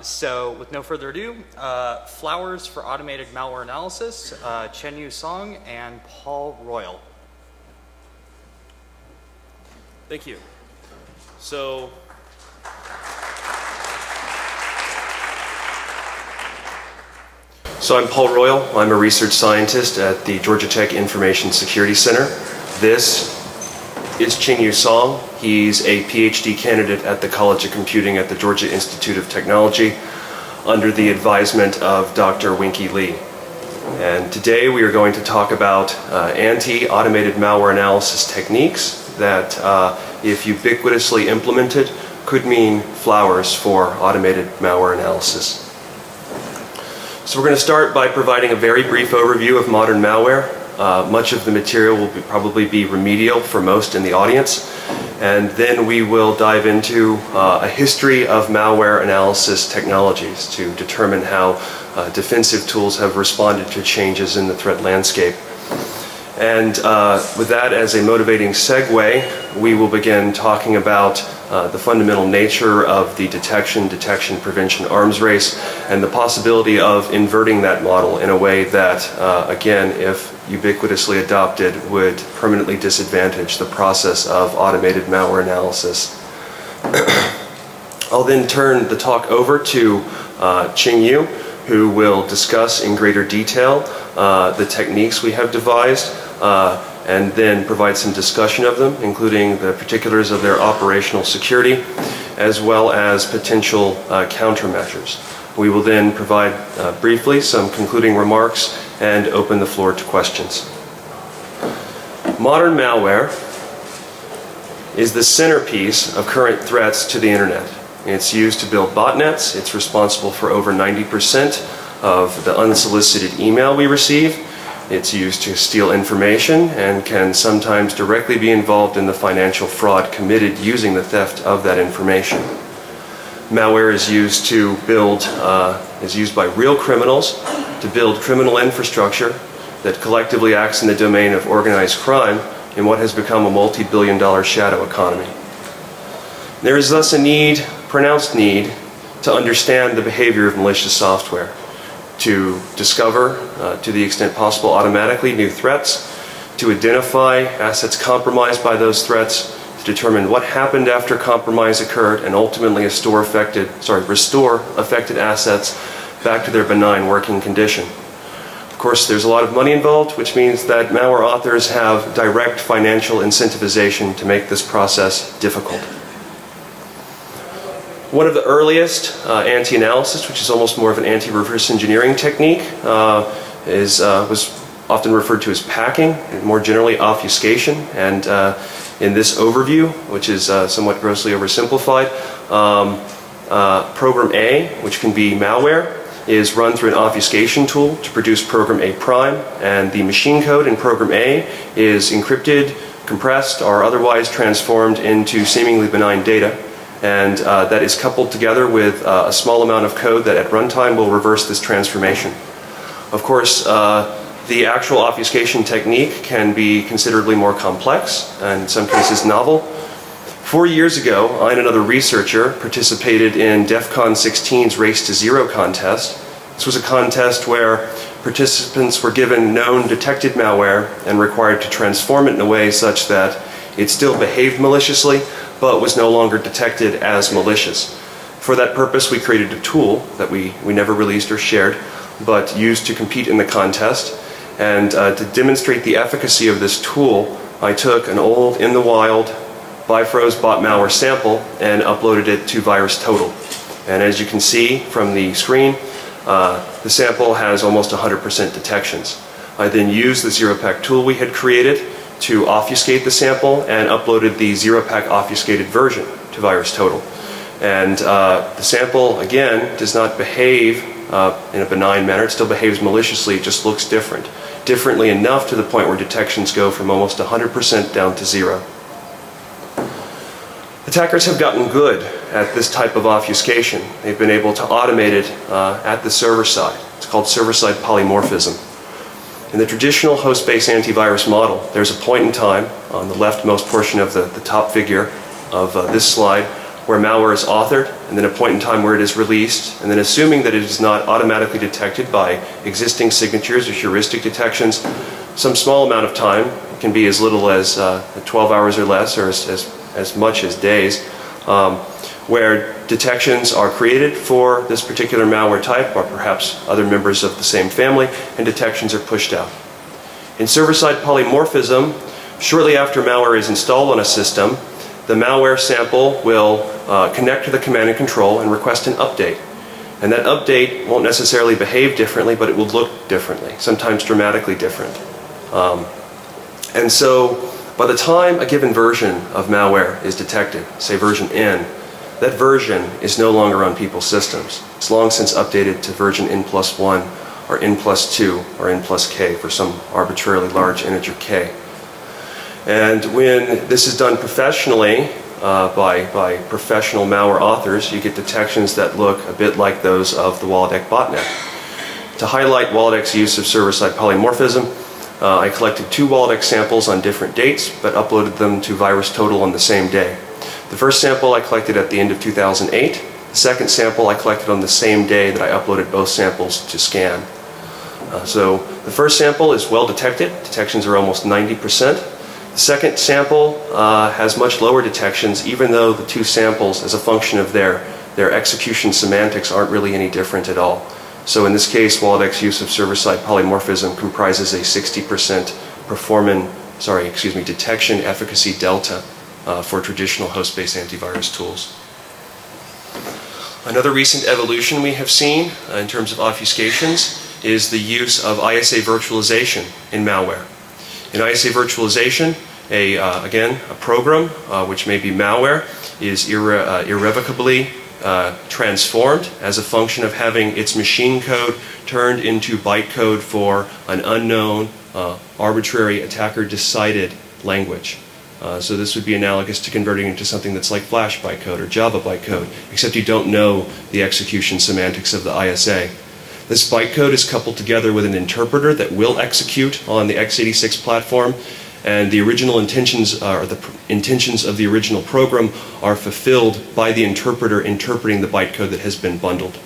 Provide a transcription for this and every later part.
So with no further ado, Flowers for Automated Malware Analysis, Chen-Yu Song and Paul Royal. Thank you. So I'm Paul Royal. I'm a research scientist at the Georgia Tech Information Security Center. This is Chen-Yu Song. He's a PhD candidate at the College of Computing at the Georgia Institute of Technology under the advisement of Dr. Winky Lee. And today we are going to talk about anti-automated malware analysis techniques that, if ubiquitously implemented, could mean flowers for automated malware analysis. So we're going to start by providing a very brief overview of modern malware. Much of the material will probably be remedial for most in the audience, and then we will dive into a history of malware analysis technologies to determine how defensive tools have responded to changes in the threat landscape. And with that as a motivating segue, we will begin talking about the fundamental nature of the detection, prevention arms race, and the possibility of inverting that model in a way that, again, if ubiquitously adopted, would permanently disadvantage the process of automated malware analysis. I'll then turn the talk over to Chen-Yu, who will discuss in greater detail the techniques we have devised, and then provide some discussion of them, including the particulars of their operational security, as well as potential countermeasures. We will then provide briefly some concluding remarks and open the floor to questions. Modern malware is the centerpiece of current threats to the internet. It's used to build botnets. It's responsible for over 90% of the unsolicited email we receive. It's used to steal information and can sometimes directly be involved in the financial fraud committed using the theft of that information. Malware is used by real criminals to build criminal infrastructure that collectively acts in the domain of organized crime in what has become a multi-billion-dollar shadow economy. There is thus a pronounced need to understand the behavior of malicious software, to discover, to the extent possible, automatically new threats, to identify assets compromised by those threats, to determine what happened after compromise occurred, and ultimately restore affected assets back to their benign working condition. Of course, there's a lot of money involved, which means that malware authors have direct financial incentivization to make this process difficult. One of the earliest anti-analysis, which is almost more of an anti-reverse engineering technique, was often referred to as packing, and more generally obfuscation. And in this overview, which is somewhat grossly oversimplified, program A, which can be malware, is run through an obfuscation tool to produce program A prime, and the machine code in program A is encrypted, compressed, or otherwise transformed into seemingly benign data. And that is coupled together with a small amount of code that at runtime will reverse this transformation. Of course, the actual obfuscation technique can be considerably more complex and in some cases novel. 4 years ago, I and another researcher participated in DEF CON 16's Race to Zero contest. This was a contest where participants were given known detected malware and required to transform it in a way such that it still behaved maliciously, but was no longer detected as malicious. For that purpose, we created a tool that we never released or shared, but used to compete in the contest. And to demonstrate the efficacy of this tool, I took an old, in the wild, Bifrost bot malware sample and uploaded it to VirusTotal. And as you can see from the screen, the sample has almost 100% detections. I then used the ZeroPack tool we had created to obfuscate the sample and uploaded the ZeroPack obfuscated version to VirusTotal. And the sample, again, does not behave in a benign manner. It still behaves maliciously, it just looks differently enough to the point where detections go from almost 100% down to 0. Attackers have gotten good at this type of obfuscation. They've been able to automate it at the server side. It's called server-side polymorphism. In the traditional host-based antivirus model, there's a point in time on the leftmost portion of the top figure of this slide where malware is authored and then a point in time where it is released, and then assuming that it is not automatically detected by existing signatures or heuristic detections, some small amount of time, can be as little as 12 hours or less, or as much as days, where detections are created for this particular malware type, or perhaps other members of the same family, and detections are pushed out. In server-side polymorphism, shortly after malware is installed on a system, the malware sample will connect to the command and control and request an update. And that update won't necessarily behave differently, but it will look differently, sometimes dramatically different. And so by the time a given version of malware is detected, say version N, that version is no longer on people's systems. It's long since updated to version N+1 or N+2 or N+K for some arbitrarily large integer K. And when this is done professionally by professional malware authors, you get detections that look a bit like those of the Waldek botnet. To highlight Waldek's use of server-side polymorphism, I collected 2 Waldek samples on different dates, but uploaded them to VirusTotal on the same day. The first sample I collected at the end of 2008. The second sample I collected on the same day that I uploaded both samples to scan. So the first sample is well detected. Detections are almost 90%. The second sample has much lower detections, even though the 2 samples, as a function of their execution semantics, aren't really any different at all. So in this case, Waldek's use of server-side polymorphism comprises a 60% detection efficacy delta for traditional host-based antivirus tools. Another recent evolution we have seen in terms of obfuscations is the use of ISA virtualization in malware. In ISA virtualization, again, a program, which may be malware, is irrevocably transformed as a function of having its machine code turned into bytecode for an unknown, arbitrary attacker-decided language. So this would be analogous to converting into something that's like Flash bytecode or Java bytecode, except you don't know the execution semantics of the ISA. This bytecode is coupled together with an interpreter that will execute on the x86 platform, and the original intentions, or the intentions of the original program, are fulfilled by the interpreter interpreting the bytecode that has been bundled.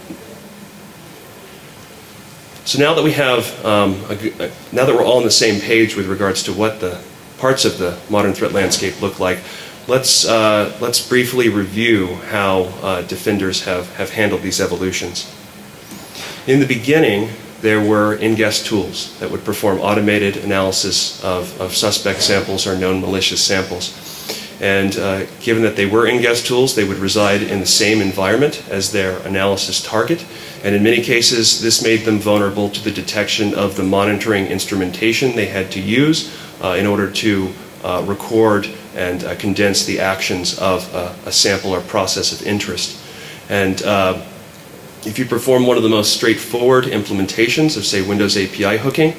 So now that we have, now that we're all on the same page with regards to what the parts of the modern threat landscape look like, let's briefly review how defenders have handled these evolutions. In the beginning, there were in-guest tools that would perform automated analysis of suspect samples or known malicious samples. And given that they were in-guest tools, they would reside in the same environment as their analysis target. And in many cases, this made them vulnerable to the detection of the monitoring instrumentation they had to use in order to record and condense the actions of a sample or process of interest. And if you perform one of the most straightforward implementations of, say, Windows API hooking,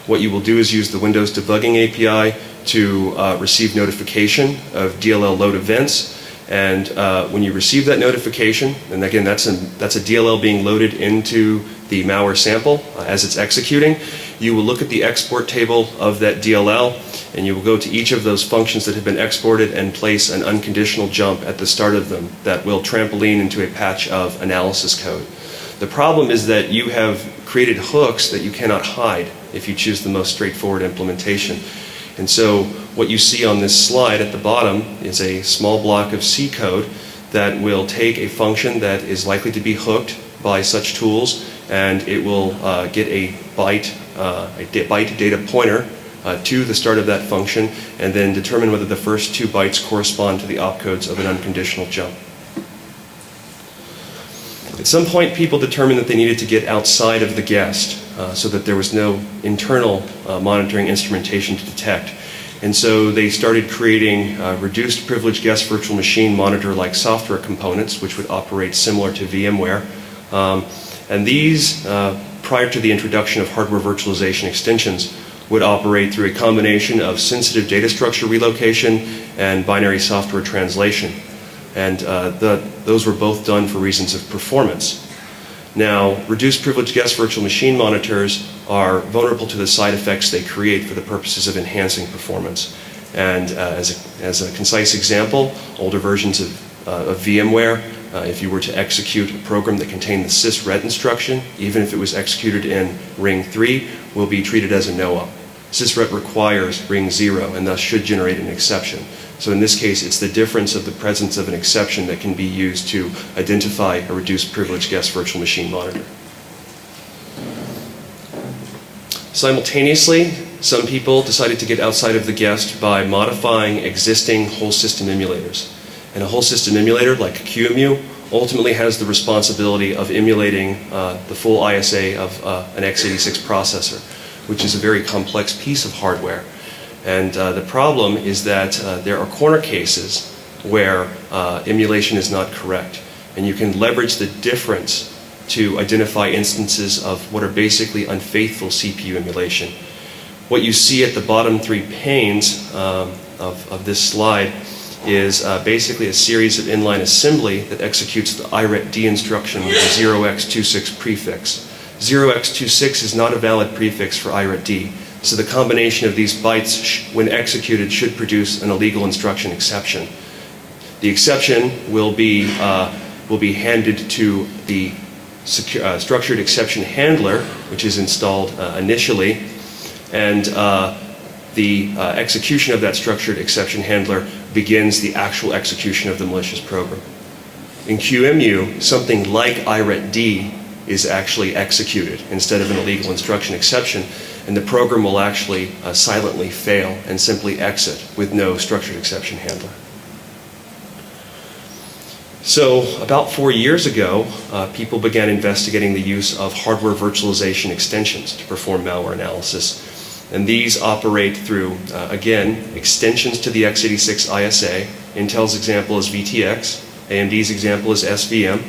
what you will do is use the Windows debugging API to receive notification of DLL load events. And when you receive that notification, and again, that's a DLL being loaded into the malware sample as it's executing, you will look at the export table of that DLL, and you will go to each of those functions that have been exported and place an unconditional jump at the start of them that will trampoline into a patch of analysis code. The problem is that you have created hooks that you cannot hide if you choose the most straightforward implementation. And so what you see on this slide at the bottom is a small block of C code that will take a function that is likely to be hooked by such tools, and it will get a byte data pointer to the start of that function, and then determine whether the first 2 bytes correspond to the opcodes of an unconditional jump. At some point, people determined that they needed to get outside of the guest so that there was no internal monitoring instrumentation to detect. And so they started creating reduced privilege guest virtual machine monitor-like software components, which would operate similar to VMware. And these, prior to the introduction of hardware virtualization extensions, would operate through a combination of sensitive data structure relocation and binary software translation. And those were both done for reasons of performance. Now, reduced privilege guest virtual machine monitors are vulnerable to the side effects they create for the purposes of enhancing performance. And as a concise example, older versions of VMware if you were to execute a program that contained the sysret instruction, even if it was executed in ring 3, will be treated as a no-op. Sysret requires ring 0 and thus should generate an exception. So in this case, it's the difference of the presence of an exception that can be used to identify a reduced privilege guest virtual machine monitor. Simultaneously, some people decided to get outside of the guest by modifying existing whole system emulators. And a whole system emulator, like QEMU, ultimately has the responsibility of emulating the full ISA of an x86 processor, which is a very complex piece of hardware. And the problem is that there are corner cases where emulation is not correct. And you can leverage the difference to identify instances of what are basically unfaithful CPU emulation. What you see at the bottom 3 panes of this slide is basically a series of inline assembly that executes the IRET-D instruction with the 0x26 prefix. 0x26 is not a valid prefix for IRET-D, so the combination of these bytes, when executed, should produce an illegal instruction exception. The exception will be handed to the structured exception handler, which is installed initially, and the execution of that structured exception handler begins the actual execution of the malicious program. In QEMU, something like IRET-D is actually executed instead of an illegal instruction exception, and the program will actually silently fail and simply exit with no structured exception handler. So about 4 years ago, people began investigating the use of hardware virtualization extensions to perform malware analysis. And these operate through, again, extensions to the x86 ISA. Intel's example is VTX, AMD's example is SVM,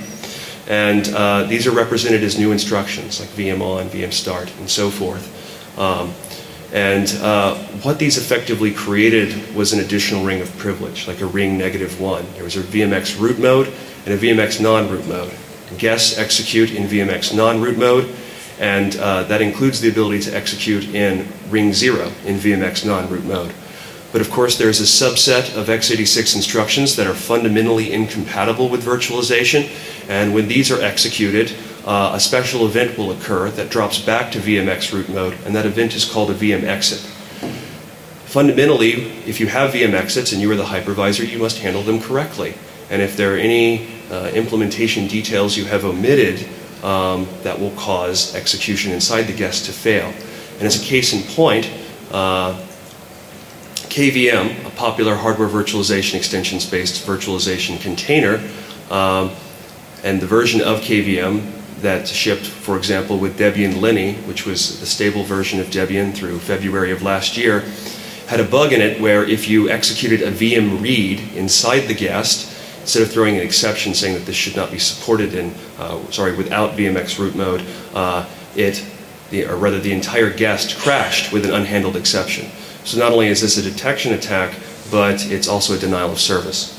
and these are represented as new instructions like VM-on, VM-start, and so forth. What these effectively created was an additional ring of privilege, like a ring -1. There was a VMX root mode and a VMX non-root mode. Guests execute in VMX non-root mode, and that includes the ability to execute in ring 0 in VMX non-root mode. But of course, there's a subset of x86 instructions that are fundamentally incompatible with virtualization, and when these are executed, a special event will occur that drops back to VMX root mode, and that event is called a VM exit. Fundamentally, if you have VM exits and you are the hypervisor, you must handle them correctly. And if there are any implementation details you have omitted, that will cause execution inside the guest to fail. And as a case in point, KVM, a popular hardware virtualization extensions-based virtualization container, and the version of KVM that shipped, for example, with Debian Linny, which was the stable version of Debian through February of last year, had a bug in it where if you executed a VM read inside the guest, instead of throwing an exception saying that this should not be supported in, without VMX root mode, the entire guest crashed with an unhandled exception. So not only is this a detection attack, but it's also a denial of service.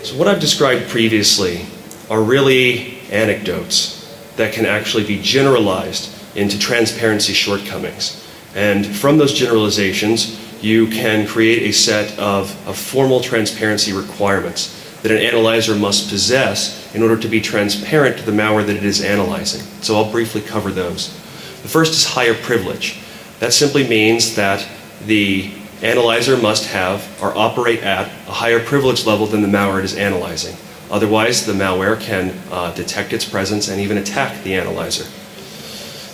So what I've described previously are really anecdotes that can actually be generalized into transparency shortcomings. And from those generalizations, you can create a set of formal transparency requirements that an analyzer must possess in order to be transparent to the malware that it is analyzing. So I'll briefly cover those. The first is higher privilege. That simply means that the analyzer must have or operate at a higher privilege level than the malware it is analyzing. Otherwise, the malware can detect its presence and even attack the analyzer.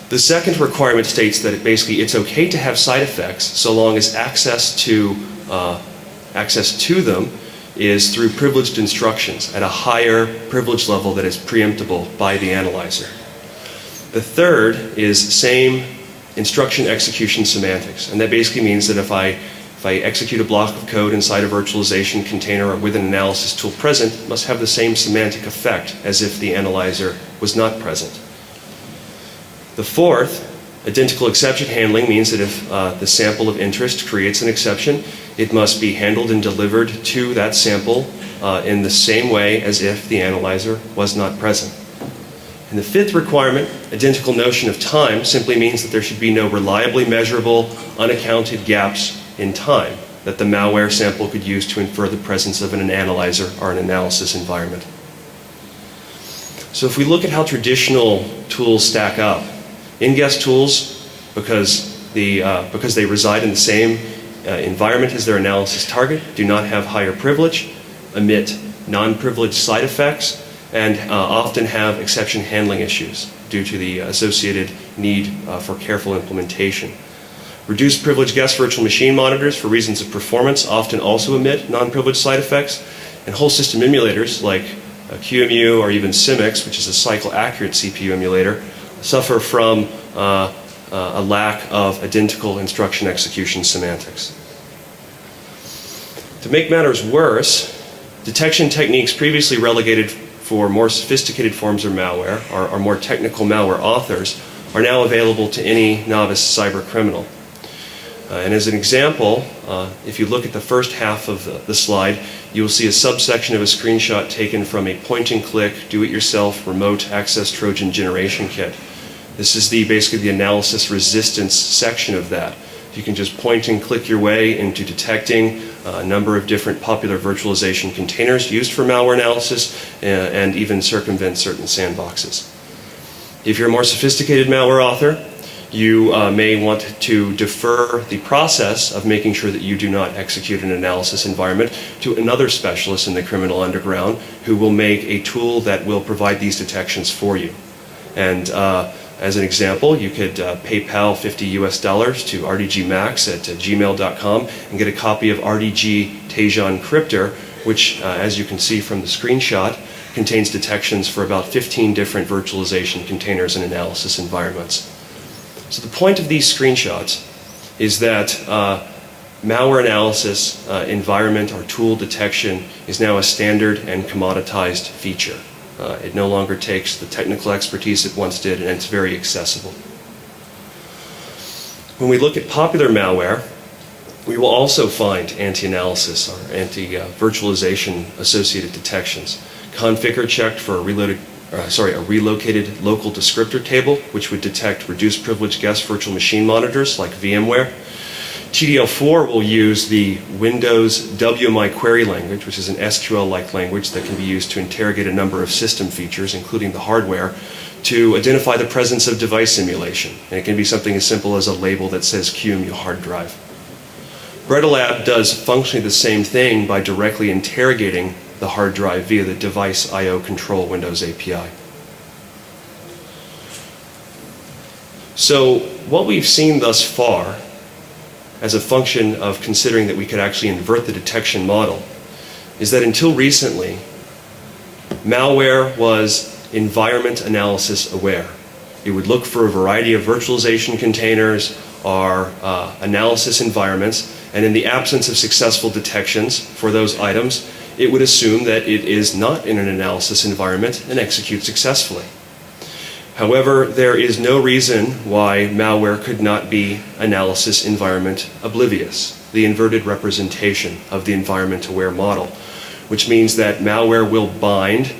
The second requirement states that it's okay to have side effects so long as access to them is through privileged instructions at a higher privilege level that is preemptible by the analyzer. The third is same instruction execution semantics, and that basically means that if I execute a block of code inside a virtualization container or with an analysis tool present, it must have the same semantic effect as if the analyzer was not present. The fourth, identical exception handling, means that if the sample of interest creates an exception, it must be handled and delivered to that sample in the same way as if the analyzer was not present. And the fifth requirement, identical notion of time, simply means that there should be no reliably measurable, unaccounted gaps in time. that the malware sample could use to infer the presence of an analyzer or an analysis environment. So if we look at how traditional tools stack up, in-guess tools, because they reside in the same environment as their analysis target, do not have higher privilege, emit non-privileged side effects, and often have exception handling issues due to the associated need for careful implementation. Reduced privilege guest virtual machine monitors, for reasons of performance, often also emit non-privileged side effects, and whole system emulators like QEMU or even Symix, which is a cycle-accurate CPU emulator, suffer from a lack of identical instruction execution semantics. To make matters worse, detection techniques previously relegated for more sophisticated forms of malware or more technical malware authors are now available to any novice cyber criminal. And as an example, if you look at the first half of the slide, you will see a subsection of a screenshot taken from a point-and-click, do-it-yourself remote access Trojan generation kit. This is basically the analysis resistance section of that. You can just point and click your way into detecting a number of different popular virtualization containers used for malware analysis and even circumvent certain sandboxes. If you're a more sophisticated malware author, you may want to defer the process of making sure that you do not execute an analysis environment to another specialist in the criminal underground who will make a tool that will provide these detections for you. And as an example, you could PayPal $50 to rdgmax@gmail.com and get a copy of RDG Tejan Crypter, which, as you can see from the screenshot, contains detections for about 15 different virtualization containers and analysis environments. So the point of these screenshots is that malware analysis environment or tool detection is now a standard and commoditized feature. It no longer takes the technical expertise it once did, and it's very accessible. When we look at popular malware, we will also find anti-analysis or anti-virtualization associated detections. Configure checked for a relocated local descriptor table, which would detect reduced privilege guest virtual machine monitors like VMware. TDL4 will use the Windows WMI query language, which is an SQL-like language that can be used to interrogate a number of system features, including the hardware, to identify the presence of device simulation. And it can be something as simple as a label that says QEMU hard drive. Bretalab does functionally the same thing by directly interrogating the hard drive via the device I/O control Windows API. So what we've seen thus far as a function of considering that we could actually invert the detection model is that until recently, malware was environment analysis aware. It would look for a variety of virtualization containers or analysis environments, and in the absence of successful detections for those items, it would assume that it is not in an analysis environment and execute successfully. However, there is no reason why malware could not be analysis environment oblivious, the inverted representation of the environment-aware model, which means that malware will bind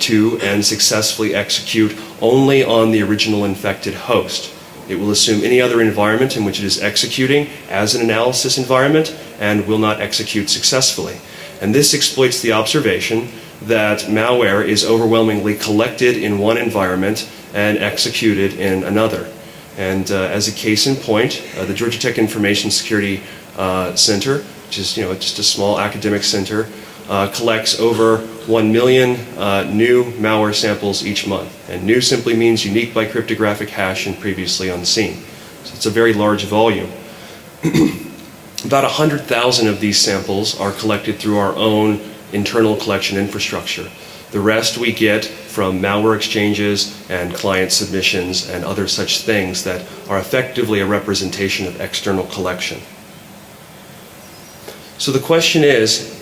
to and successfully execute only on the original infected host. It will assume any other environment in which it is executing as an analysis environment and will not execute successfully. And this exploits the observation that malware is overwhelmingly collected in one environment and executed in another. And as a case in point, the Georgia Tech Information Security Center, which is just a small academic center, collects over 1 million new malware samples each month. And new simply means unique by cryptographic hash and previously unseen. So it's a very large volume. About 100,000 of these samples are collected through our own internal collection infrastructure. The rest we get from malware exchanges and client submissions and other such things that are effectively a representation of external collection. So the question is,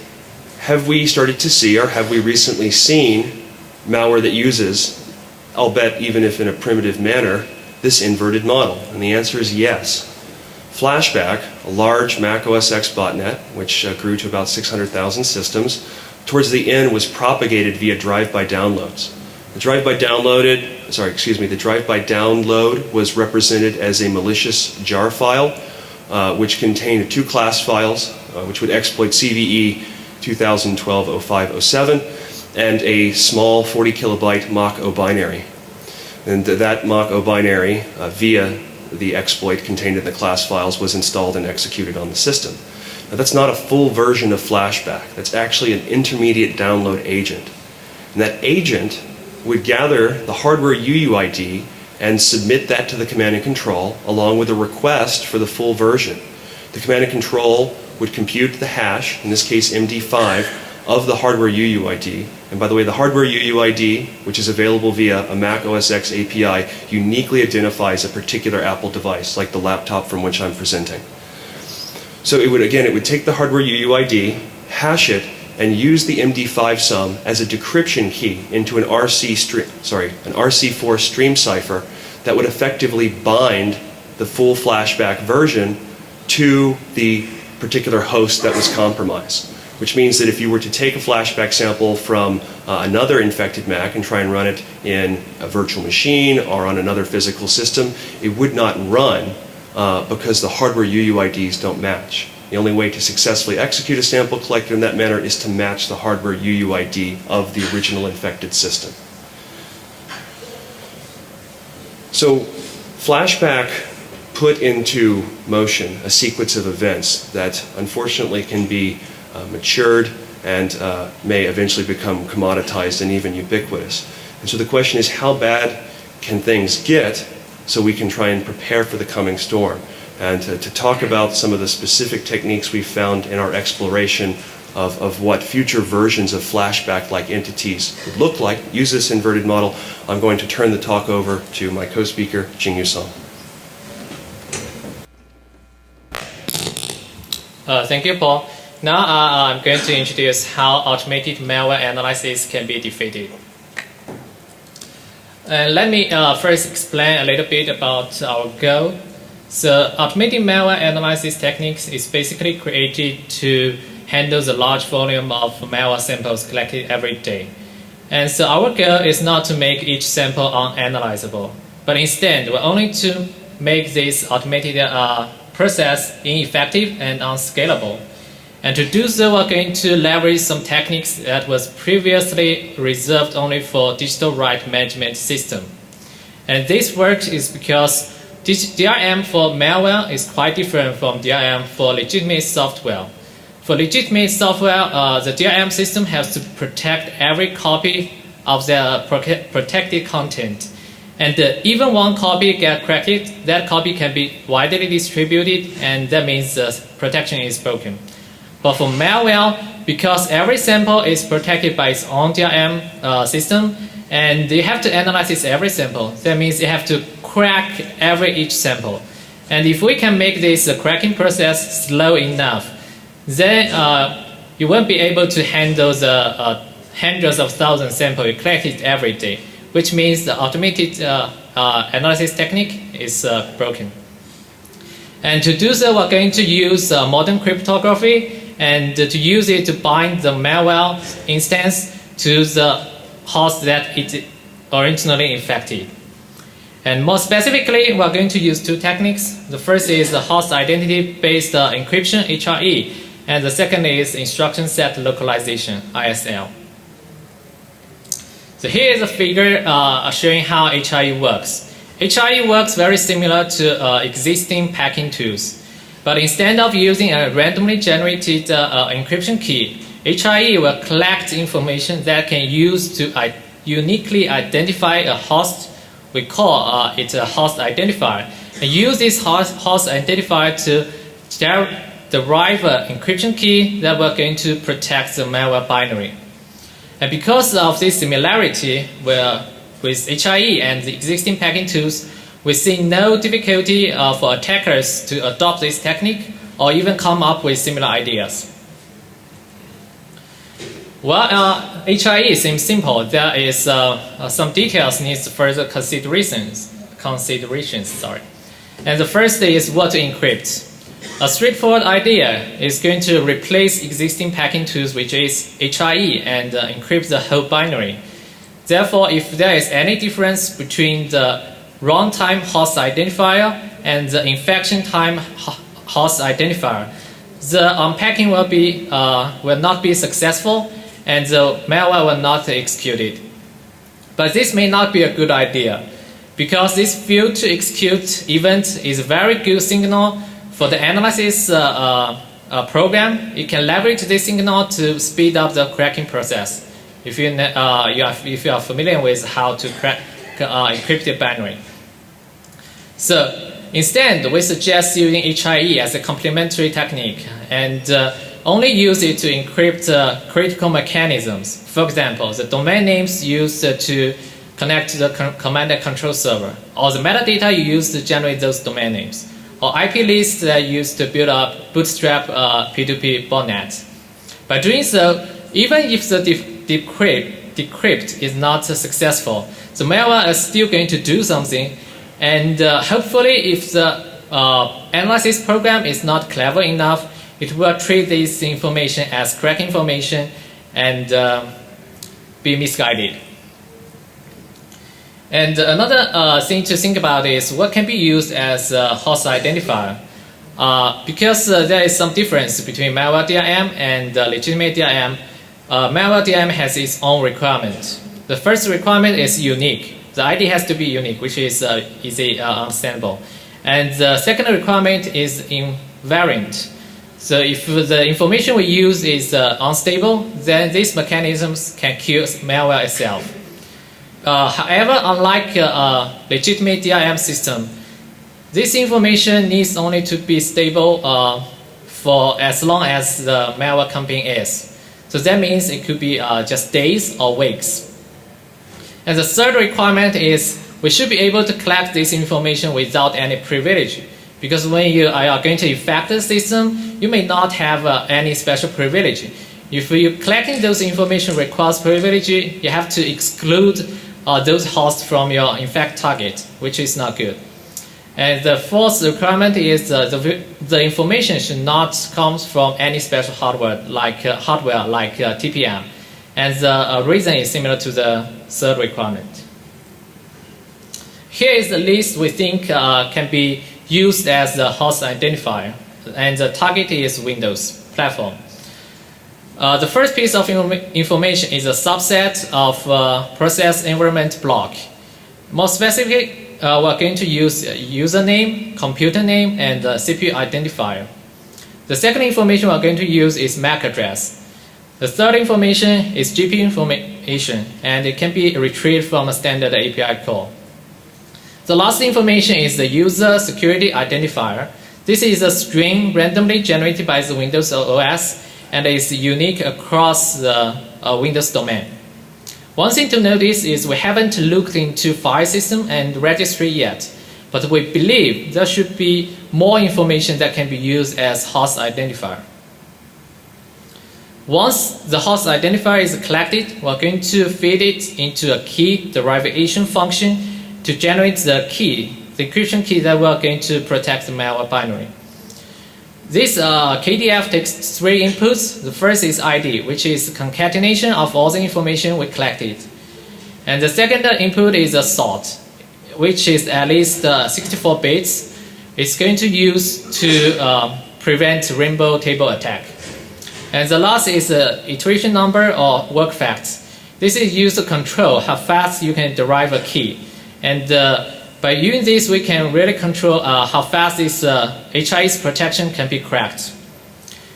have we started to see, or have we recently seen, malware that uses, I'll bet even if in a primitive manner, this inverted model? And the answer is yes. Flashback, a large Mac OS X botnet, which grew to about 600,000 systems, towards the end was propagated via drive-by downloads. The drive-by download was represented as a malicious jar file, which contained two class files, which would exploit CVE 2012-05-07, and a small 40 kilobyte Mach-O binary. And that Mach-O binary, via the exploit contained in the class files, was installed and executed on the system. Now, that's not a full version of flashback. That's actually an intermediate download agent. And that agent would gather the hardware UUID and submit that to the command and control along with a request for the full version. The command and control would compute the hash, in this case MD5, of the hardware UUID. And by the way, the hardware UUID, which is available via a Mac OS X API, uniquely identifies a particular Apple device, like the laptop from which I'm presenting. So it would take the hardware UUID, hash it, and use the MD5 sum as a decryption key into an RC4 stream cipher that would effectively bind the full flashback version to the particular host that was compromised. Which means that if you were to take a flashback sample from another infected Mac and try and run it in a virtual machine or on another physical system, it would not run because the hardware UUIDs don't match. The only way to successfully execute a sample collected in that manner is to match the hardware UUID of the original infected system. So flashback put into motion a sequence of events that unfortunately can be matured and may eventually become commoditized and even ubiquitous. And so the question is, how bad can things get so we can try and prepare for the coming storm? And to talk about some of the specific techniques we've found in our exploration of what future versions of flashback-like entities would look like, use this inverted model, I'm going to turn the talk over to my co-speaker, Jingyu Song. Thank you, Paul. Now I'm going to introduce how automated malware analysis can be defeated. Let me first explain a little bit about our goal. So automated malware analysis techniques is basically created to handle the large volume of malware samples collected every day. And so our goal is not to make each sample unanalyzable, but instead we're only to make this automated process ineffective and unscalable. And to do so, we're going to leverage some techniques that was previously reserved only for digital right management system. And this works is because DRM for malware is quite different from DRM for legitimate software. For legitimate software, the DRM system has to protect every copy of the protected content. And even one copy gets cracked, that copy can be widely distributed, and that means the protection is broken. But for malware, because every sample is protected by its own DRM system, and you have to analyze every sample, that means you have to crack each sample. And if we can make this cracking process slow enough, then you won't be able to handle the hundreds of thousands of samples you collected every day, which means the automated analysis technique is broken. And to do so, we're going to use modern cryptography and to use it to bind the malware instance to the host that it originally infected. And more specifically, we're going to use two techniques. The first is the host identity-based encryption, HRE, and the second is instruction set localization, ISL. So here is a figure showing how HRE works. HRE works very similar to existing hacking tools. But instead of using a randomly generated encryption key, HRE will collect information that can use to uniquely identify a host. We call it a host identifier. And use this host identifier to derive an encryption key that we're going to protect the malware binary. And because of this similarity with HRE and the existing hacking tools, we see no difficulty for attackers to adopt this technique or even come up with similar ideas. Well, HRE seems simple. There is some details needs further considerations. And the first is what to encrypt. A straightforward idea is going to replace existing hacking tools, which is HRE, and encrypt the whole binary. Therefore, if there is any difference between the runtime host identifier and the infection time host identifier, the unpacking will not be successful, and the malware will not execute it. But this may not be a good idea, because this failed to execute event is a very good signal for the analysis program. You can leverage this signal to speed up the cracking process. If you are familiar with how to crack encrypted binary. So instead, we suggest using HIE as a complementary technique and only use it to encrypt critical mechanisms. For example, the domain names used to connect to the command and control server, or the metadata you use to generate those domain names, or IP lists that you use to build up bootstrap P2P botnet. By doing so, even if the decrypt is not successful, the malware is still going to do something, and hopefully if the analysis program is not clever enough, it will treat this information as crack information and be misguided. And another thing to think about is what can be used as a host identifier. Because there is some difference between malware DRM and legitimate DRM, malware DRM has its own requirement. The first requirement is unique. The ID has to be unique, which is easy understandable. And the second requirement is invariant. So if the information we use is unstable, then these mechanisms can kill malware itself. However, unlike a legitimate DRM system, this information needs only to be stable for as long as the malware campaign is. So that means it could be just days or weeks. And the third requirement is we should be able to collect this information without any privilege. Because when you are going to infect the system, you may not have any special privilege. If you collecting those information requires privilege, you have to exclude those hosts from your infect target, which is not good. And the fourth requirement is the information should not come from any special hardware like TPM. And the reason is similar to the third requirement. Here is the list we think can be used as the host identifier, and the target is Windows platform. The first piece of information is a subset of process environment block. More specifically, we're going to use username, computer name, and CPU identifier. The second information we're going to use is MAC address. The third information is GPU information, and it can be retrieved from a standard API call. The last information is the user security identifier. This is a string randomly generated by the Windows OS and is unique across the Windows domain. One thing to notice is we haven't looked into file system and registry yet, but we believe there should be more information that can be used as host identifier. Once the host identifier is collected, we're going to feed it into a key derivation function to generate the key, the encryption key that we're going to protect the malware binary. This KDF takes three inputs. The first is ID, which is concatenation of all the information we collected. And the second input is a sort, which is at least 64 bits. It's going to use to prevent rainbow table attack. And the last is iteration number or work facts. This is used to control how fast you can derive a key. And by using this, we can really control how fast this HIE's protection can be cracked.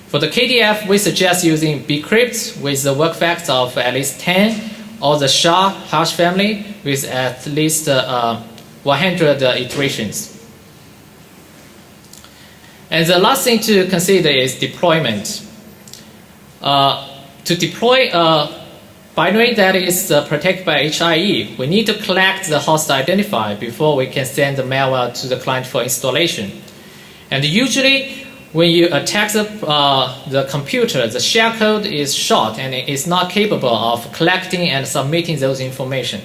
For the KDF, we suggest using bcrypt with the work facts of at least 10, or the SHA hash family with at least 100 iterations. And the last thing to consider is deployment. To deploy a binary that is protected by HIE, we need to collect the host identifier before we can send the malware to the client for installation. And usually, when you attack the computer, the shellcode is short and it is not capable of collecting and submitting those information.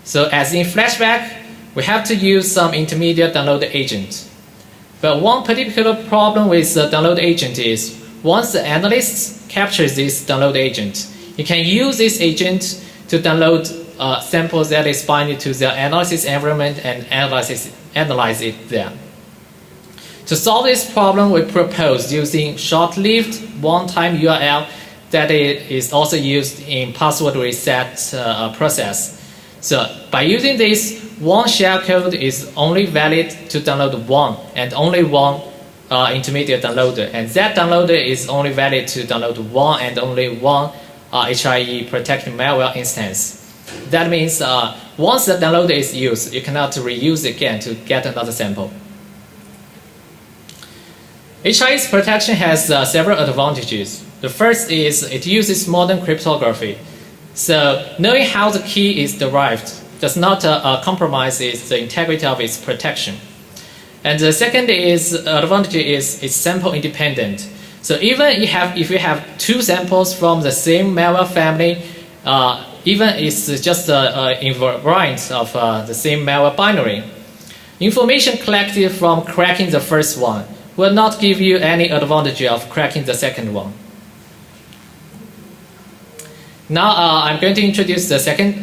So as in flashback, we have to use some intermediate download agent. But one particular problem with the download agent is once the analyst captures this download agent, you can use this agent to download samples that is binding to the analysis environment and analyze it there. To solve this problem, we propose using short-lived one-time URL that is also used in password reset process. So by using this, one shellcode is only valid to download one and only one intermediate downloader, and that downloader is only valid to download one and only one HIE protected malware instance. That means once the downloader is used, you cannot reuse it again to get another sample. HIE's protection has several advantages. The first is it uses modern cryptography. So knowing how the key is derived does not compromise the integrity of its protection. And the second advantage is it's sample independent. So even if you have two samples from the same malware family, even it's just a variant of the same malware binary, information collected from cracking the first one will not give you any advantage of cracking the second one. Now I'm going to introduce the second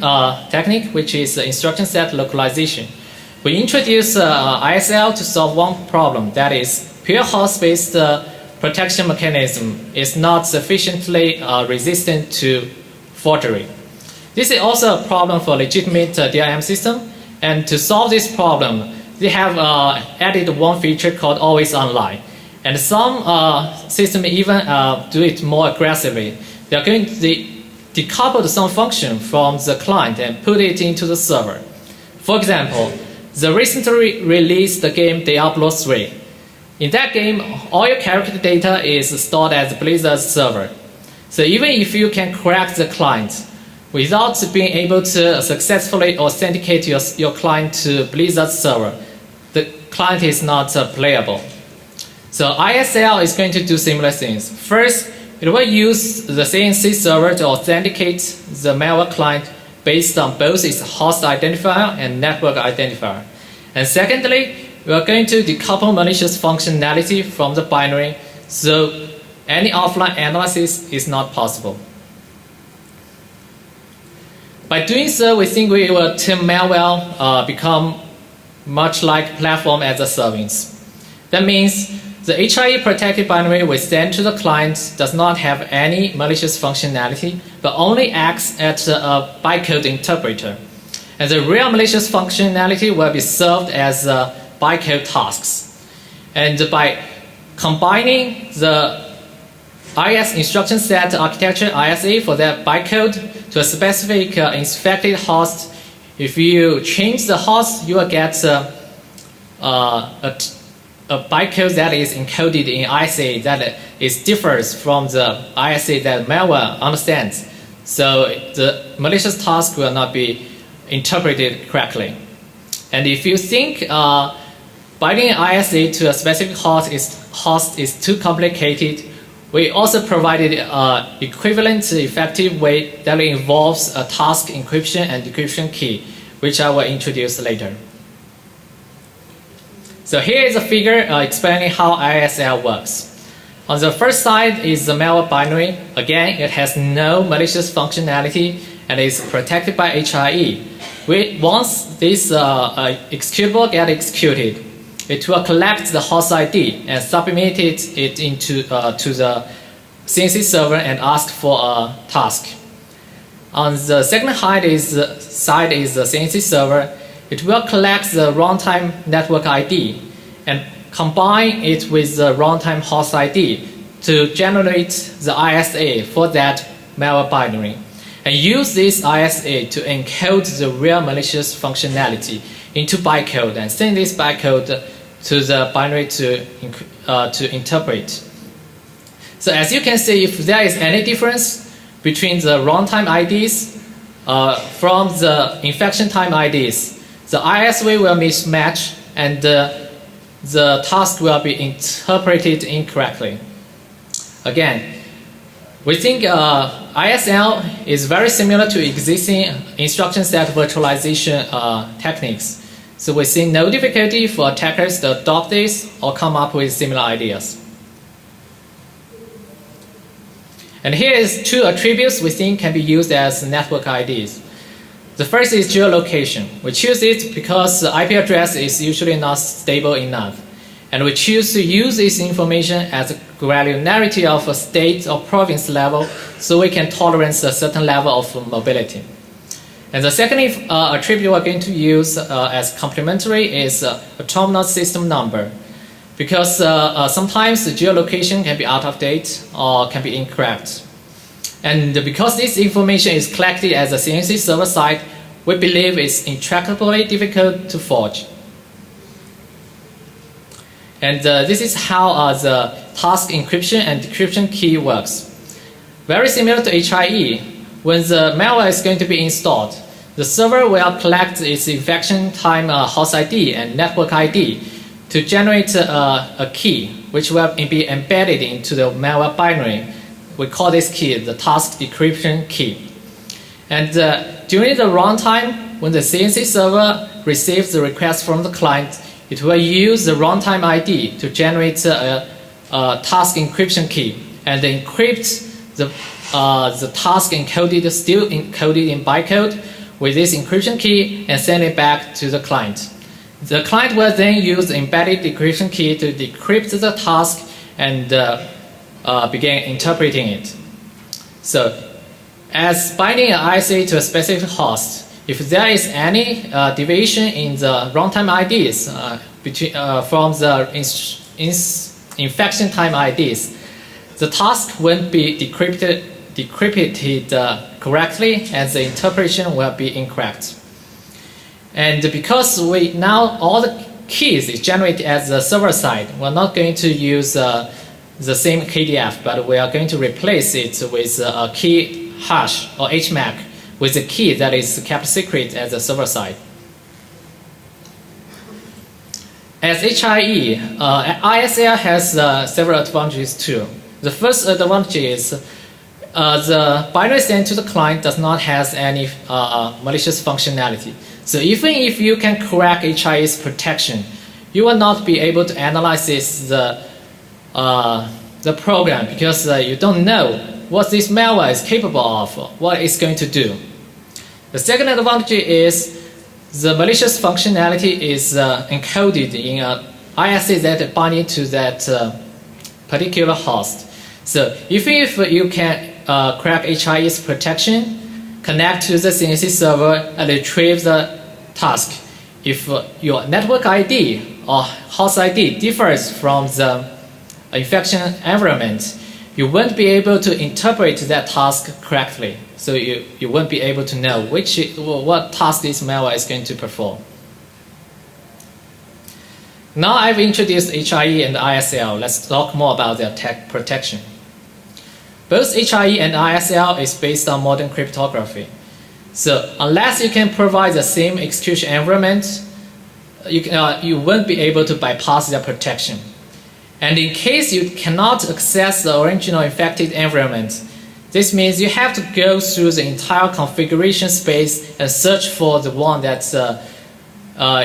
technique, which is instruction set localization. We introduce ISL to solve one problem, that is, pure host-based protection mechanism is not sufficiently resistant to forgery. This is also a problem for legitimate DRM system, and to solve this problem, they have added one feature called always online. And some systems even do it more aggressively. They are going to decouple some function from the client and put it into the server. For example, the recently released game Diablo 3. In that game, all your character data is stored at Blizzard's server. So even if you can crack the client, without being able to successfully authenticate your client to Blizzard's server, the client is not playable. So ISL is going to do similar things. First, it will use the CNC server to authenticate the malware client based on both its host identifier and network identifier. And secondly, we are going to decouple malicious functionality from the binary, so any offline analysis is not possible. By doing so, we think we will turn malware become much like platform as a service. That means the HIE protected binary we send to the client does not have any malicious functionality, but only acts as a bytecode interpreter. And the real malicious functionality will be served as bytecode tasks. And by combining the IS instruction set architecture ISA for that bytecode to a specific infected host, if you change the host, you will get a bytecode that is encoded in ISA that is differs from the ISA that malware understands. So the malicious task will not be interpreted correctly. And if you think binding an ISA to a specific host is too complicated, we also provided an equivalent effective way that involves a task encryption and decryption key, which I will introduce later. So here is a figure explaining how ISL works. On the first side is the malware binary. Again, it has no malicious functionality and is protected by HIE. Once this executable gets executed, it will collect the host ID and submit it into to the CNC server and ask for a task. On the second side is the CNC server. It will collect the runtime network ID and combine it with the runtime host ID to generate the ISA for that malware binary, and use this ISA to encode the real malicious functionality into bytecode and send this bytecode to the binary to interpret. So as you can see, if there is any difference between the runtime IDs from the infection time IDs, the ISA will mismatch and the task will be interpreted incorrectly. Again, we think ISL is very similar to existing instruction set virtualization techniques. So we see no difficulty for attackers to adopt this or come up with similar ideas. And here is two attributes we think can be used as network IDs. The first is geolocation. We choose it because the IP address is usually not stable enough. And we choose to use this information as a granularity of a state or province level, so we can tolerate a certain level of mobility. And the second attribute we're going to use as complementary is terminal system number, because sometimes the geolocation can be out of date or can be incorrect. And because this information is collected at the CNC server side, we believe it's intractably difficult to forge. And this is how the task encryption and decryption key works. Very similar to HIE, when the malware is going to be installed, the server will collect its infection time host ID and network ID to generate a key, which will be embedded into the malware binary. We call this key the task decryption key. And during the runtime, when the CNC server receives the request from the client, it will use the runtime ID to generate a task encryption key and encrypt the task still encoded in bytecode with this encryption key and send it back to the client. The client will then use the embedded decryption key to decrypt the task and begin interpreting it. So, as binding an ISA to a specific host, if there is any deviation in the runtime IDs from the infection time IDs, the task won't be decrypted correctly, and the interpretation will be incorrect. And because now all the keys is generated at the server side, we're not going to use the same KDF, but we are going to replace it with a key hash or HMAC with a key that is kept secret at the server side. As HIE, ISL has several advantages too. The first advantage is the binary sent to the client does not have any malicious functionality. So even if you can crack HIE's protection, you will not be able to analyze the program, because you don't know what this malware is capable of, what it's going to do. The second advantage is the malicious functionality is encoded in an ISA that binding to that particular host. So even if you can crack HIE's protection, connect to the CNC server and retrieve the task, if your network ID or host ID differs from the infection environment, you won't be able to interpret that task correctly. So you won't be able to know what task this malware is going to perform. Now I've introduced HIE and ISL. Let's talk more about their tech protection. Both HIE and ISL is based on modern cryptography. So unless you can provide the same execution environment, you won't be able to bypass their protection. And in case you cannot access the original infected environment, this means you have to go through the entire configuration space and search for the one that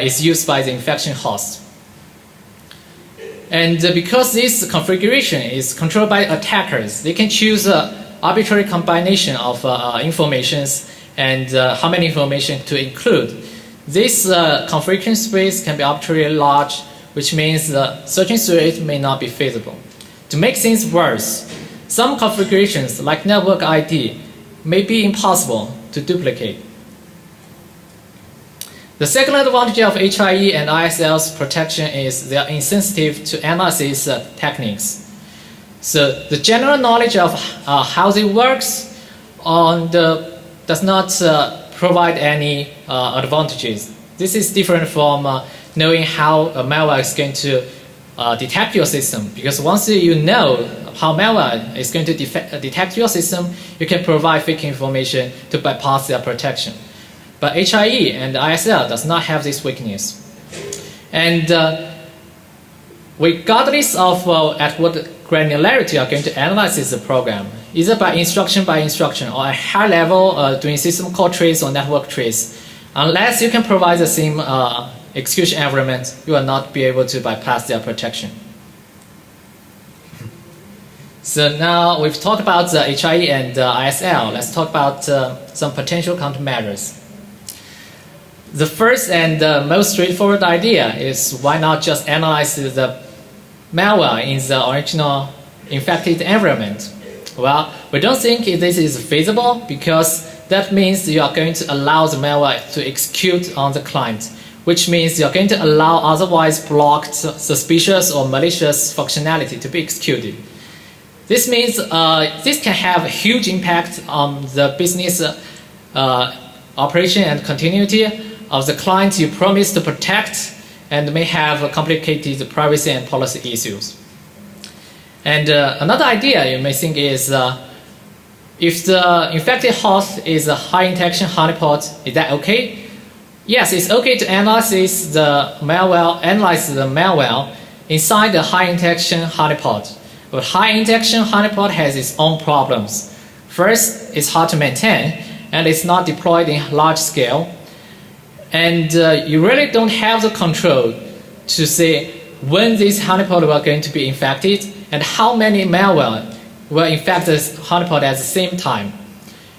is used by the infection host. And because this configuration is controlled by attackers, they can choose an arbitrary combination of informations and how many information to include. This configuration space can be arbitrarily large, which means searching through it may not be feasible. To make things worse, some configurations, like network ID, may be impossible to duplicate. The second advantage of HIE and ISL's protection is they are insensitive to analysis techniques. So the general knowledge of how it works does not provide any advantages. This is different from knowing how a malware is going to detect your system, because once you know how malware is going to detect your system, you can provide fake information to bypass their protection. But HIE and ISL does not have this weakness. And regardless of at what granularity you are going to analyze the program, either by instruction or at high level doing system call trace or network trace, unless you can provide the same execution environment, you will not be able to bypass their protection. So now we've talked about the HIE and ISL. Let's talk about some potential countermeasures. The first and most straightforward idea is, why not just analyze the malware in the original infected environment? Well, we don't think this is feasible because that means you are going to allow the malware to execute on the client, which means you're going to allow otherwise blocked, suspicious, or malicious functionality to be executed. This means this can have a huge impact on the business operation and continuity of the client you promise to protect, and may have complicated privacy and policy issues. And another idea you may think is, if the infected host is a high interaction honeypot, is that okay? Yes, it's okay to analyze the malware inside the high interaction honeypot. But high interaction honeypot has its own problems. First, it's hard to maintain, and it's not deployed in large scale. And you really don't have the control to say when this honeypot are going to be infected and how many malware will infect this honeypot at the same time.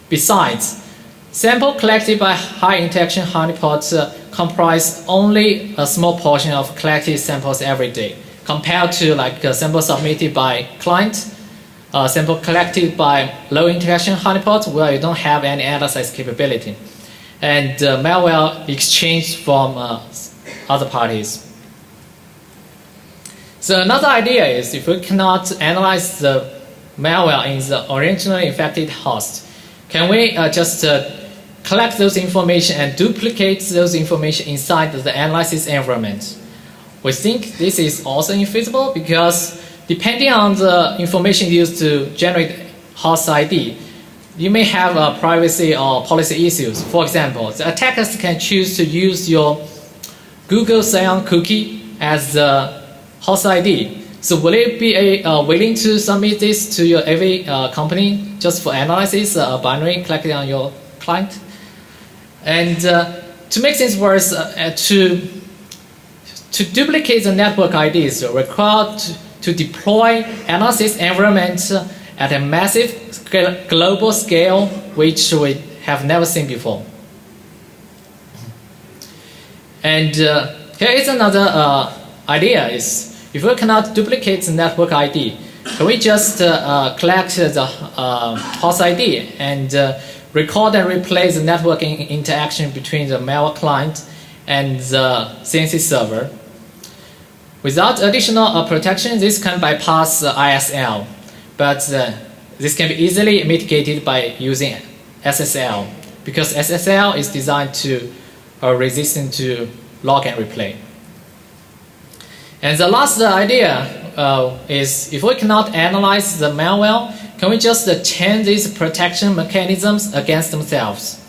Besides, samples collected by high interaction honeypots comprise only a small portion of collected samples every day, compared to like samples submitted by client, sample collected by low interaction honeypots where you don't have any analysis capability, and malware exchanged from other parties. So another idea is, if we cannot analyze the malware in the originally infected host, can we just collect those information and duplicate those information inside the analysis environment? We think this is also infeasible because depending on the information used to generate host ID, you may have privacy or policy issues. For example, the attackers can choose to use your Google Sign cookie as the host ID. So will it be willing to submit this to your AV company just for analysis, a binary collected on your client? And to make things worse, to duplicate the network IDs, you're required to deploy analysis environment at a massive global scale, which we have never seen before. And here is another idea: is if we cannot duplicate the network ID, can we just collect the host ID and record and replay the networking interaction between the malware client and the CNC server? Without additional protection, this can bypass ISL, but this can be easily mitigated by using SSL, because SSL is designed to resistant to log and replay. And the last idea is, if we cannot analyze the malware, can we just chain these protection mechanisms against themselves?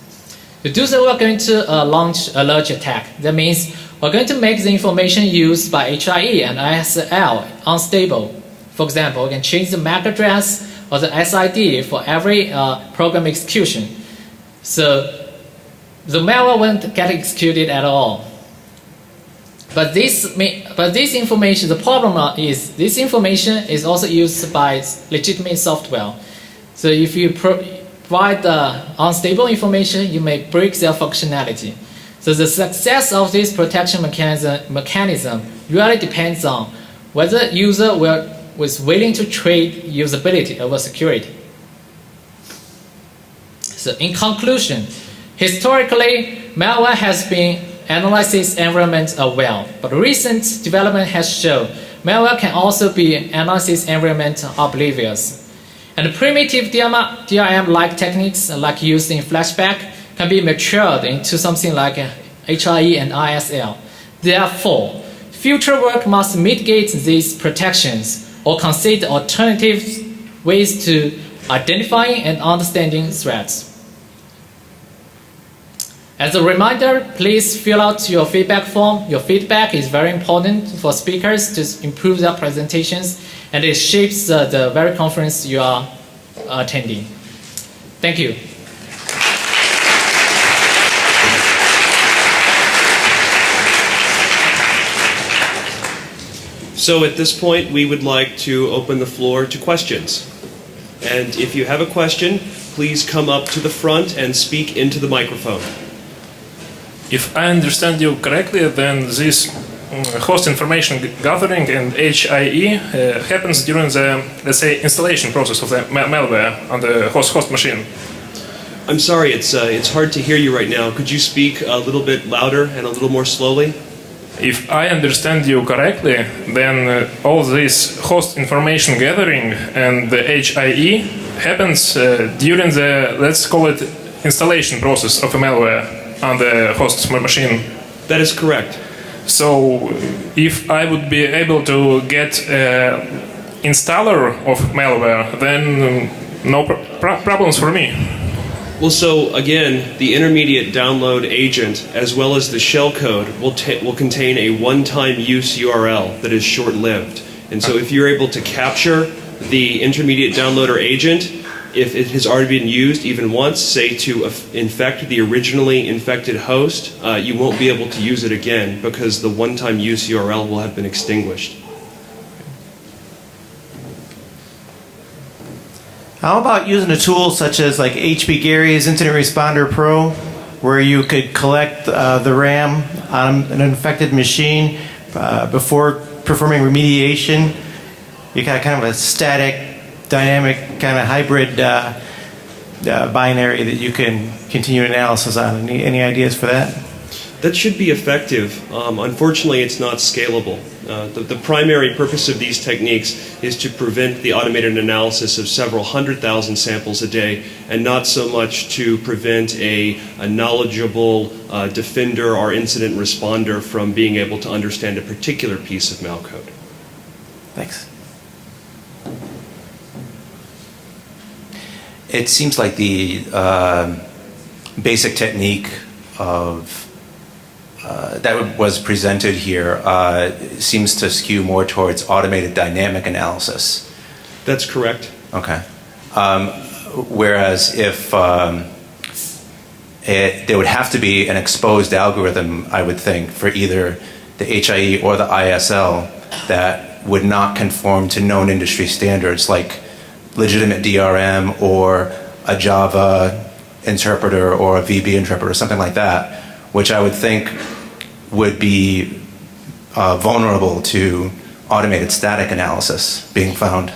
To do so, we're going to launch a large attack. That means we're going to make the information used by HIE and ISL unstable. For example, we can change the MAC address or the SID for every program execution. So the malware won't get executed at all. But this information, the problem is this information is also used by legitimate software. So if you provide unstable information, you may break their functionality. So the success of this protection mechanism really depends on whether the user was willing to trade usability over security. So in conclusion, historically, malware has been analyzed its environment well, but recent development has shown malware can also be analyzed its environment oblivious. And primitive DRM-like techniques, like used in flashback, can be matured into something like HIE and ISL. Therefore, future work must mitigate these protections or consider alternative ways to identifying and understanding threats. As a reminder, please fill out your feedback form. Your feedback is very important for speakers to improve their presentations, and it shapes the very conference you are attending. Thank you. So at this point, we would like to open the floor to questions. And if you have a question, please come up to the front and speak into the microphone. If I understand you correctly, then this host information gathering and HIE happens during the, let's say, installation process of the malware on the host machine. I'm sorry, it's hard to hear you right now. Could you speak a little bit louder and a little more slowly? If I understand you correctly, then all this host information gathering and the HIE happens during the, let's call it, installation process of a malware on the host machine. That is correct. So if I would be able to get an installer of malware, then no problems for me. Well, so again, the intermediate download agent, as well as the shellcode, will contain a one-time use URL that is short-lived. And so if you're able to capture the intermediate downloader agent, if it has already been used even once, say to infect the originally infected host, you won't be able to use it again because the one-time use URL will have been extinguished. How about using a tool such as like HB Gary's Incident Responder Pro, where you could collect the RAM on an infected machine before performing remediation? You got kind of a static, dynamic, kind of hybrid binary that you can continue analysis on. Any ideas for that? That should be effective. Unfortunately, it's not scalable. The primary purpose of these techniques is to prevent the automated analysis of several 100,000 samples a day, and not so much to prevent a knowledgeable defender or incident responder from being able to understand a particular piece of malcode. Thanks. It seems like the basic technique of that was presented here seems to skew more towards automated dynamic analysis. That's correct. Okay. Whereas if there would have to be an exposed algorithm, I would think, for either the HIE or the ISL that would not conform to known industry standards like legitimate DRM or a Java interpreter or a VB interpreter or something like that, which I would think would be vulnerable to automated static analysis being found.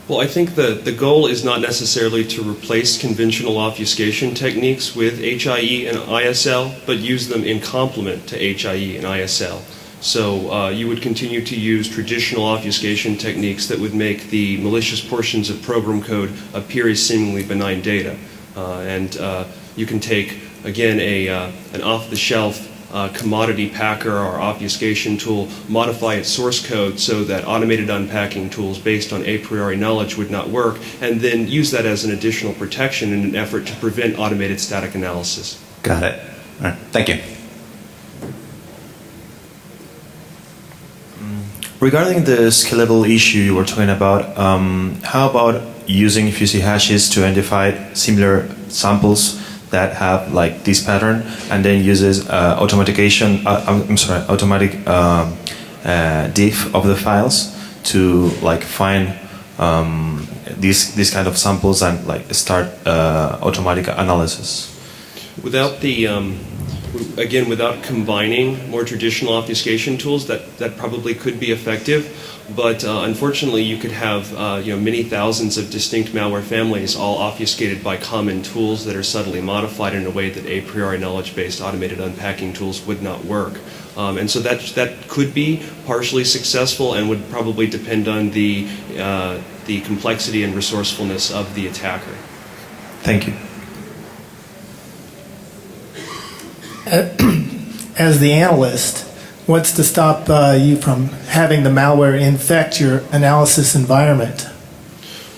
Well, I think the goal is not necessarily to replace conventional obfuscation techniques with HIE and ISL, but use them in complement to HIE and ISL. So you would continue to use traditional obfuscation techniques that would make the malicious portions of program code appear as seemingly benign data. And you can take, again, an off-the-shelf commodity packer or obfuscation tool, modify its source code so that automated unpacking tools based on a priori knowledge would not work, and then use that as an additional protection in an effort to prevent automated static analysis. Got it. All right. Thank you. Regarding the scalable issue you were talking about, how about using fuzzy hashes to identify similar samples that have like this pattern, and then uses automatic diff of the files to like find these kind of samples and like start automatic analysis? Without the again, without combining more traditional obfuscation tools, that probably could be effective. But unfortunately, you could have many thousands of distinct malware families all obfuscated by common tools that are subtly modified in a way that a priori knowledge-based automated unpacking tools would not work. And so that could be partially successful and would probably depend on the complexity and resourcefulness of the attacker. Thank you. As the analyst, what's to stop you from having the malware infect your analysis environment?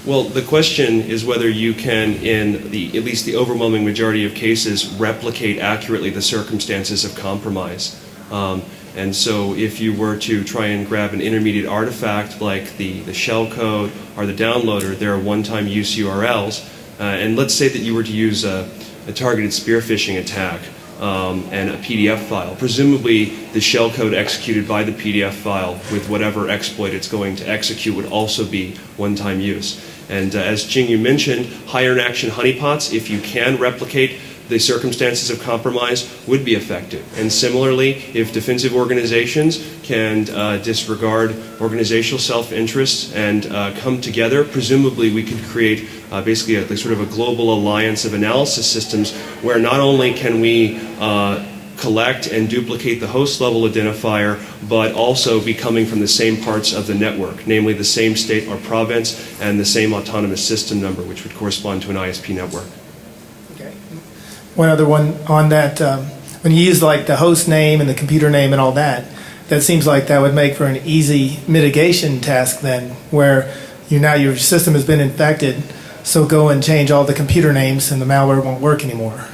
Well, the question is whether you can, in at least the overwhelming majority of cases, replicate accurately the circumstances of compromise. And so if you were to try and grab an intermediate artifact like the shellcode or the downloader, there are one-time use URLs. And let's say that you were to use a targeted spear phishing attack. And a PDF file. Presumably, the shellcode executed by the PDF file with whatever exploit it's going to execute would also be one-time use. And as Jingyu mentioned, higher in action honeypots, if you can replicate the circumstances of compromise would be effective. And similarly, if defensive organizations can disregard organizational self-interest and come together, presumably we could create basically sort of a global alliance of analysis systems where not only can we collect and duplicate the host level identifier, but also be coming from the same parts of the network, namely the same state or province and the same autonomous system number, which would correspond to an ISP network. Okay. One other one on that, when you use like the host name and the computer name and all that, that seems like that would make for an easy mitigation task then, where your system has been infected, so go and change all the computer names and the malware won't work anymore.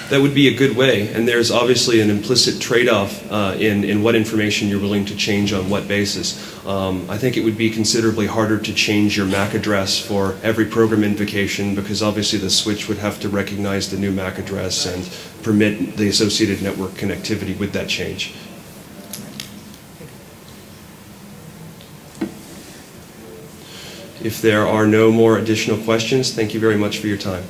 That would be a good way, and there's obviously an implicit trade-off in what information you're willing to change on what basis. I think it would be considerably harder to change your MAC address for every program invocation, because obviously the switch would have to recognize the new MAC address and permit the associated network connectivity with that change. If there are no more additional questions, thank you very much for your time.